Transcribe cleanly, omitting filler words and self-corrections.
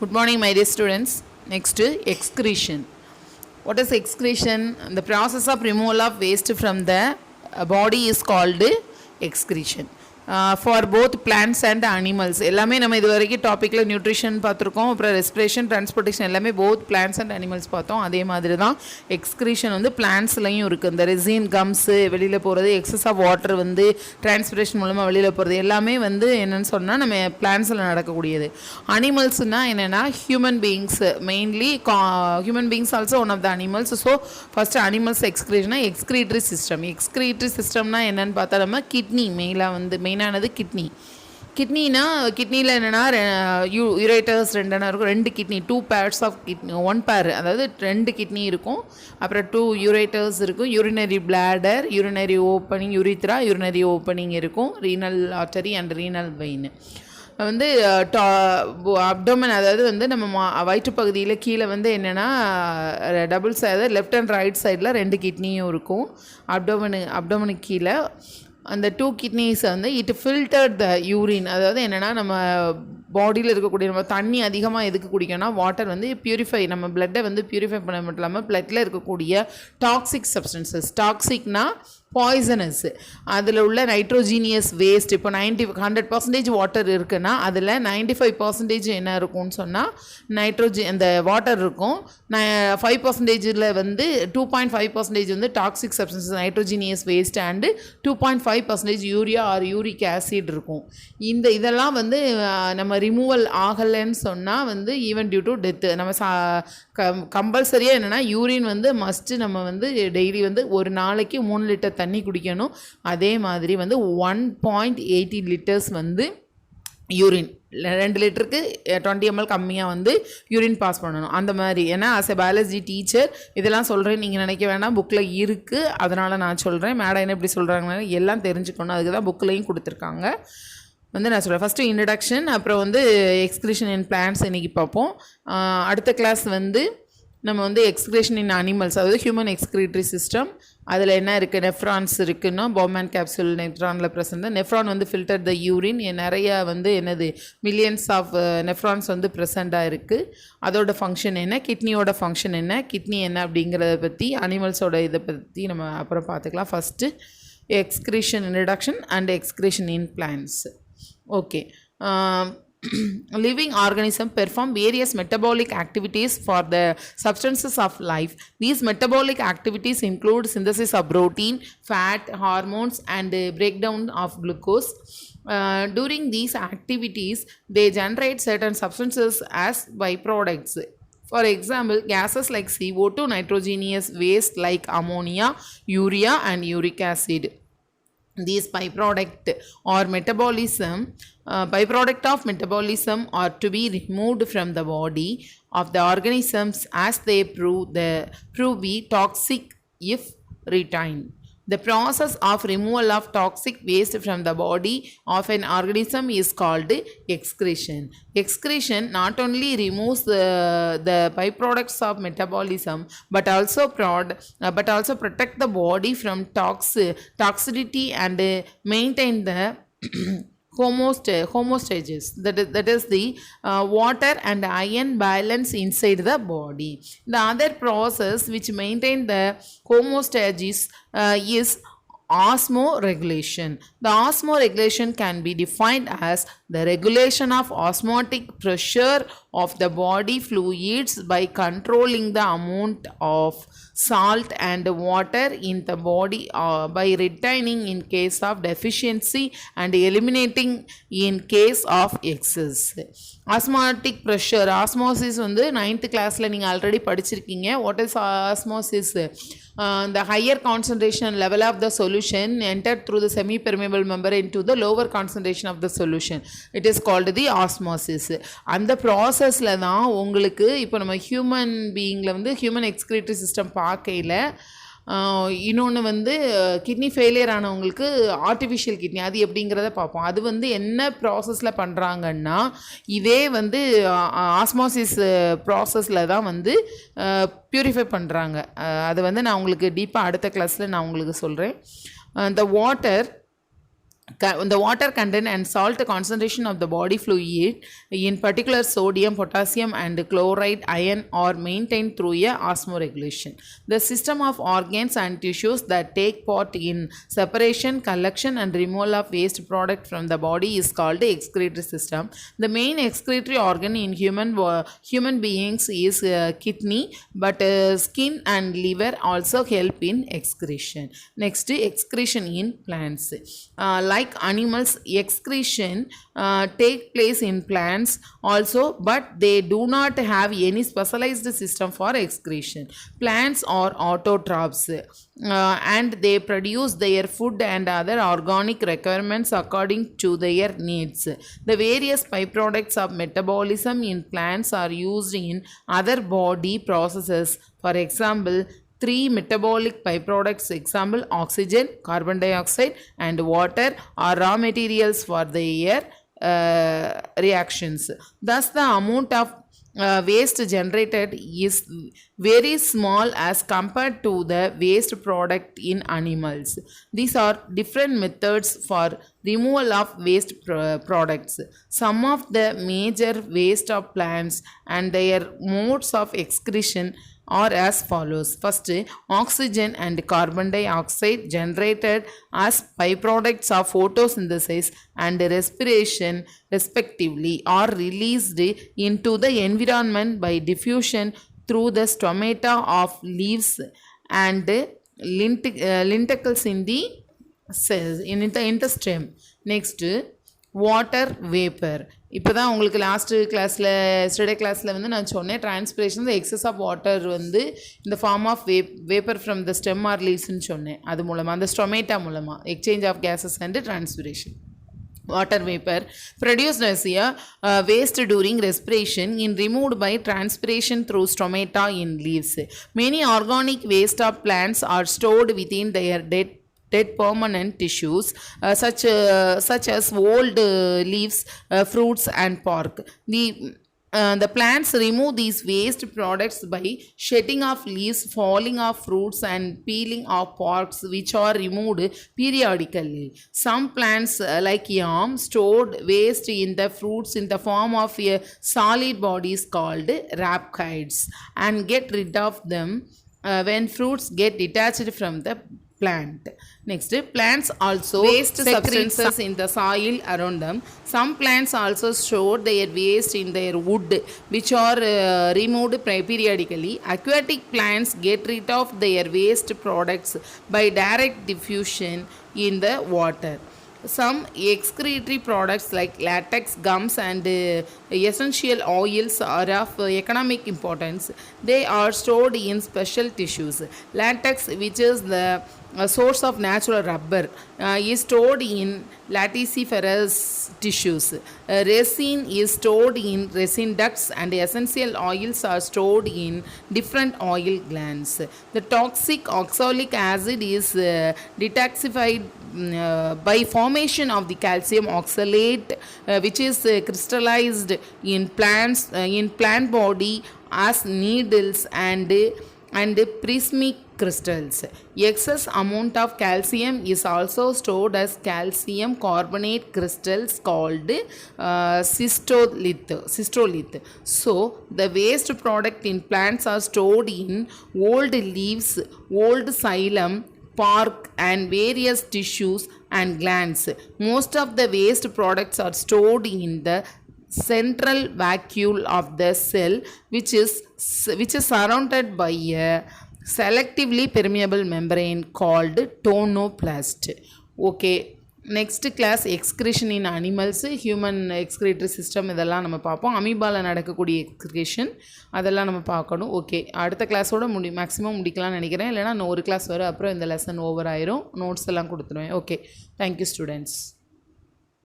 Good morning, my dear students. Next, excretion. What is excretion? The process of removal of waste from the body is called excretion. For both plants and animals. எல்லாமே நம்ம இது வரைக்கும் டாப்பிக்கில் nutrition பார்த்துருக்கோம், அப்புறம் respiration, transportation எல்லாமே both plants and animals பார்த்தோம். அதே மாதிரி தான் எக்ஸ்க்ரீஷன் வந்து பிளான்ஸ்லையும் இருக்குது. இந்த ரெசின் கம்ஸு வெளியில் போகிறது, எக்ஸஸ் ஆஃப் வாட்டர் வந்து டிரான்ஸ்பிரேஷன் மூலமாக வெளியில் போகிறது எல்லாமே வந்து என்னென்னு சொன்னால் நம்ம பிளான்ஸில் நடக்கக்கூடியது. அனிமல்ஸ்னால் என்னென்னா human beings, mainly human beings also one of the animals. So first animals எக்ஸ்க்ரீஷனா எக்ஸ்க்ரீட்டரி சிஸ்டம். எக்ஸ்க்ரீட்டரி சிஸ்டம்னா என்னென்னு பார்த்தா நம்ம கிட்னி மெயினானது கிட்னினா கிட்னியில் என்னென்னா யூரேட்டர்ஸ் ரெண்டுனா இருக்கும், 2 kidney, 2 pairs of kidney, 1 pair, அதாவது 2 கிட்னி இருக்கும், அப்புறம் 2 யூரேட்டர்ஸ் இருக்கும், urinary bladder, urinary opening, urethra, urinary opening இருக்கும், renal artery and renal vein வந்து அப்டோமன், அதாவது வந்து நம்ம வயிற்று பகுதியில் கீழே வந்து என்னென்னா double side left and right சைடில் 2 கிட்னியும் இருக்கும். அப்டோமனுக்கு கீழே அந்த 2 கிட்னிஸ் வந்து இட் ஃபில்டர்ட் த யூரின், அதாவது என்னென்னா நம்ம பாடியில் இருக்கக்கூடிய நம்ம தண்ணி அதிகமாக எதுக்கு குடிக்கணும்னா வாட்டர் வந்து பியூரிஃபை, நம்ம பிளட்டை வந்து பியூரிஃபை பண்ண மட்டும் இல்லாமல் பிளட்டில் இருக்கக்கூடிய டாக்ஸிக் சப்ஸ்டன்சஸ், டாக்ஸிக்னா பாய்சனஸ், அதில் உள்ள நைட்ரோஜீனியஸ் வேஸ்ட், இப்போ 100% வாட்டர் இருக்குன்னா அதில் 95% என்ன இருக்கும்னு சொன்னால் அந்த வாட்டர் இருக்கும். 5% வந்து 2.5% வந்து toxic substances nitrogenous waste and 2.5% urea or uric acid இருக்கும். இதெல்லாம் வந்து நம்ம ரிமூவல் ஆகலைன்னு சொன்னால் வந்து ஈவன் டியூ டு டெத்து. நம்ம கம்பல்சரியாக என்னென்னா யூரின் வந்து மஸ்ட்டு நம்ம வந்து டெய்லி வந்து ஒரு நாளைக்கு 3 லிட்டர் தண்ணி குடிக்கணும். அதே மாதிரி வந்து 1.80 லிட்டர்ஸ் வந்து யூரின், 2 லிட்டருக்கு 20 ml கம்மியாக வந்து யூரின் பாஸ் பண்ணணும். அந்த மாதிரி ஏன்னா ஆஸ் எ பயாலஜி டீச்சர் இதெல்லாம் சொல்கிறேன், நீங்கள் நினைக்க வேணாம், புக்கில் இருக்குது, அதனால் நான் சொல்கிறேன். மேடம் என்ன இப்படி சொல்கிறாங்கன்னா எல்லாம் தெரிஞ்சுக்கணும், அதுக்கு தான் புக்கிலையும் கொடுத்துருக்காங்க. வந்து நான் சொல்கிறேன் ஃபஸ்ட்டு இன்ட்ரடக்ஷன், அப்புறம் வந்து எக்ஸ்க்ரீஷன் இன் பிளான்ட்ஸ் இன்றைக்கி பார்ப்போம். அடுத்த கிளாஸ் வந்து நம்ம வந்து எக்ஸ்க்ரீஷன் இன் அனிமல்ஸ், அதாவது ஹியூமன் எக்ஸ்க்ரீட்டரி சிஸ்டம், அதில் என்ன இருக்குது, நெஃப்ரான்ஸ் இருக்குன்னா பாப்மேன் கேப்சூல் நெஃப்ரானில் ப்ரெசன்ட். நெஃப்ரான் வந்து ஃபில்டர் த யூரின், நிறையா வந்து என்னது மில்லியன்ஸ் ஆஃப் நெஃப்ரான்ஸ் வந்து ப்ரெசண்ட்டாக இருக்குது. அதோட ஃபங்க்ஷன் என்ன, கிட்னியோட ஃபங்க்ஷன் என்ன, கிட்னி என்ன அப்படிங்கிறத பற்றி, அனிமல்ஸோட இதை பற்றி நம்ம அப்புறம் பார்த்துக்கலாம். First excretion introduction and excretion in plants. Okay. Living organisms perform various metabolic activities for the substances of life. These metabolic activities include synthesis of protein, fat, hormones, and breakdown of glucose. During these activities, they generate certain substances as byproducts. For example, gases like CO2, nitrogenous waste like ammonia, urea, and uric acid. These byproduct of metabolism are to be removed from the body of the organisms as they prove be toxic if retained. The process of removal of toxic waste from the body of an organism is called excretion. Excretion not only removes the byproducts of metabolism but also protect the body from toxicity and maintain the homeostasis, that is the water and iron balance inside the body. The other process which maintain the homeostasis is osmoregulation. The osmoregulation can be defined as the regulation of osmotic pressure of the body fluids by controlling the amount of salt and water in the body by retaining in case of deficiency and eliminating in case of excess. Osmotic pressure, osmosis வந்து 9th classல நீங்கள் already படிச்சிருக்கீங்க. What is osmosis? The higher concentration level of the solution entered through the semi-permeable membrane into the lower concentration of the solution. It is called the osmosis. அந்த ப்ராசஸில் தான் உங்களுக்கு இப்போ நம்ம human பீயிங்கில் வந்து ஹியூமன் எக்ஸ்க்ரீட்டரி சிஸ்டம் பார்க்கையில் இன்னொன்று வந்து கிட்னி ஃபெயிலியர் ஆனவங்களுக்கு ஆர்டிஃபிஷியல் கிட்னி அது எப்படிங்கிறத பார்ப்போம். அது வந்து என்ன ப்ராசஸில் பண்ணுறாங்கன்னா இதே வந்து ஆஸ்மோசிஸ் ப்ராசஸில் தான் வந்து ப்யூரிஃபை பண்ணுறாங்க. அது வந்து நான் உங்களுக்கு டீப்பாக அடுத்த கிளாஸில் நான் உங்களுக்கு சொல்கிறேன். The water the water content and salt concentration of the body fluid, in particular sodium, potassium and chloride, iron, are maintained through a osmoregulation. The system of organs and tissues that take part in separation, collection and removal of waste product from the body is called the excretory system. The main excretory organ in human beings is kidney, but skin and liver also help in excretion. Next, excretion in plants. Like animals, excretion take place in plants also, but they do not have any specialized system for excretion. Plants are autotrophs and they produce their food and other organic requirements according to their needs. The various byproducts of metabolism in plants are used in other body processes. For example, three metabolic byproducts, example oxygen, carbon dioxide and water, are raw materials for their reactions. Thus the amount of waste generated is very small as compared to the waste product in animals. These are different methods for removal of waste products. Some of the major waste of plants and their modes of excretion are as follows. First, oxygen and carbon dioxide generated as byproducts of photosynthesis and respiration respectively are released into the environment by diffusion through the stomata of leaves and lenticels in the cells in the stem. Next, water vapour. இப்போ தான் உங்களுக்கு last கிளாஸில் ஸ்டடே கிளாஸில் வந்து நான் சொன்னேன், transpiration excess of water வந்து இந்த form of vapour from the stem or லீவ்ஸ்ன்னு சொன்னேன். அது மூலமாக அந்த ஸ்டொமேட்டா மூலமாக exchange of gases and transpiration. Water vapor produced as a waste during respiration is removed by transpiration through stomata in leaves. Many organic waste of plants are stored within their dead permanent tissues such as old leaves, fruits and bark. The plants remove these waste products by shedding of leaves, falling of fruits and peeling of barks, which are removed periodically. Some plants like yam stored waste in the fruits in the form of a solid bodies called rhaphides and get rid of them when fruits get detached from the plant. Next, plants also waste substances in the soil around them. Some plants also store their waste in their wood, which are removed periodically. Aquatic plants get rid of their waste products by direct diffusion in the water. Some excretory products like latex, gums and essential oils are of economic importance. They are stored in special tissues. Latex, which is the source of natural rubber, is stored in lactiferous tissues. Resin is stored in resin ducts and essential oils are stored in different oil glands. The toxic oxalic acid is detoxified by formation of the calcium oxalate, which is crystallized in plants in plant body as needles and prismatic crystals. Excess amount of calcium is also stored as calcium carbonate crystals called cystolith. So the waste product in plants are stored in old leaves, old xylem, bark and various tissues and glands. Most of the waste products are stored in the central vacuole of the cell, which is surrounded by a selectively permeable membrane called tonoplast. Okay, next class excretion in animals, human excretory system இதெல்லாம் நம்ம பார்ப்போம். அமீபால நடக்கக்கூடிய excretion அதெல்லாம் நம்ம பார்க்கணும். Okay, அடுத்த கிளாஸோட maximum முடிக்கலாம்னு நினைக்கிறேன். இல்லைனா இன்னும் ஒரு கிளாஸ் வரும், அப்புறம் இந்த லெசன் ஓவர் ஆயிரும். நோட்ஸ் எல்லாம் கொடுத்துருவேன். Okay, thank you students.